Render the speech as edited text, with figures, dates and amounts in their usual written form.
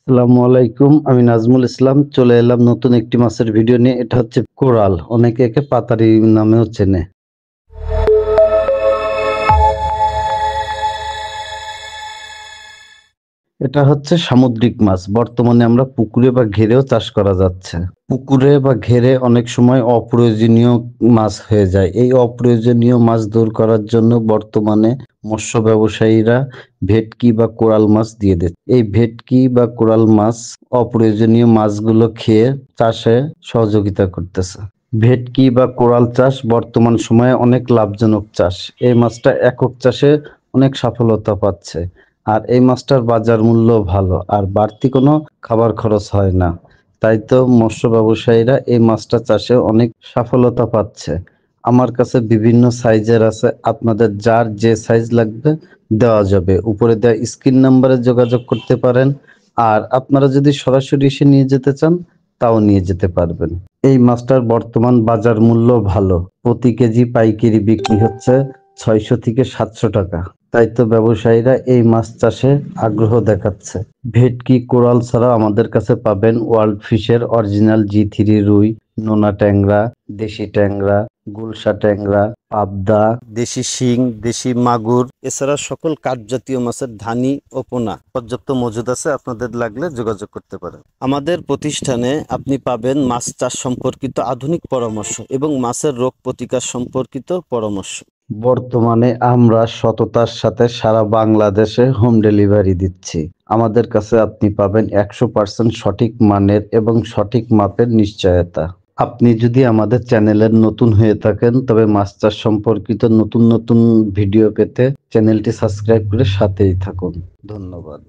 আসসালামু আলাইকুম। আমি নাজমুল ইসলাম চলে এলাম নতুন একটি মাছের ভিডিও নিয়ে। এটা হচ্ছে কোরাল, অনেকে একে পাতারি নামেও চেনে। এটা হচ্ছে সামুদ্রিক মাছ। বর্তমানে আমরা পুকুরে বা ঘেরেও চাষ করা যাচ্ছে। পুকুরে বা ঘেরে অনেক সময় অপ্রয়োজনীয় মাছ হয়ে যায়। এই অপ্রয়োজনীয় মাছ দূর করার জন্য বর্তমানে মৎস্য ব্যবসায়ীরা ভেটকি বা কোরাল মাছ দিয়ে দিচ্ছে। এই ভেটকি বা কোরাল মাছ অপ্রয়োজনীয় মাছগুলো খেয়ে চাষে সহযোগিতা করতেছে। ভেটকি বা কোরাল চাষ বর্তমান সময়ে অনেক লাভজনক চাষ। এই মাছটা একক চাষে অনেক সফলতা পাচ্ছে। আর এই মাছটার বাজার মূল্য ভালো, আর বাড়তি কোনো খাবার খরচ হয় না। তাই তো মৎস্য ব্যবসায়ীরা এই মাছটা চাষে অনেক সফলতা পাচ্ছে। আমার কাছে বিভিন্ন সাইজের আছে, আপনাদের যার যে সাইজ লাগবে দেওয়া যাবে। উপরে দেওয়া স্ক্রিন নাম্বারে যোগাযোগ করতে পারেন। আর আপনারা যদি সরাসরি এসে নিয়ে যেতে চান তাও নিয়ে যেতে পারবেন। এই মাছটার বর্তমান বাজার মূল্য ভালো। প্রতি কেজি পাইকারি বিক্রি হচ্ছে 600 থেকে 700 টাকা। তাই তো ব্যবসায়ীরা এই মাছ চাষে আগ্রহ দেখাচ্ছে। ভেটকি কোরাল ছাড়াও আমাদের কাছে পাবেন ওয়ার্ল্ড ফিশের অরিজিনাল জি3 রুই, নোনা ট্যাংরা, দেশি ট্যাংরা, গুলশা ট্যাংরা, পাবদা, দেশি শিং, দেশি মাগুর, এছাড়া সকল কাঠ জাতীয় মাছের ধানি ও পোনা পর্যাপ্ত মজুদ আছে। আপনাদের লাগলে যোগাযোগ করতে পারেন। আমাদের প্রতিষ্ঠানে আপনি পাবেন মাছ চাষ সম্পর্কিত আধুনিক পরামর্শ এবং মাছের রোগ প্রতিকার সম্পর্কিত পরামর্শ। বর্তমানে আমরা সততার সাথে সারা বাংলাদেশে হোম ডেলিভারি দিচ্ছি। আমাদের কাছে আপনি পাবেন 100% সঠিক মানের এবং সঠিক মাপের নিশ্চয়তা। আপনি যদি আমাদের চ্যানেলের নতুন হয়ে থাকেন তবে মাছ চাষ সম্পর্কিত নতুন নতুন ভিডিও পেতে চ্যানেলটি সাবস্ক্রাইব করে সাথেই থাকুন। ধন্যবাদ।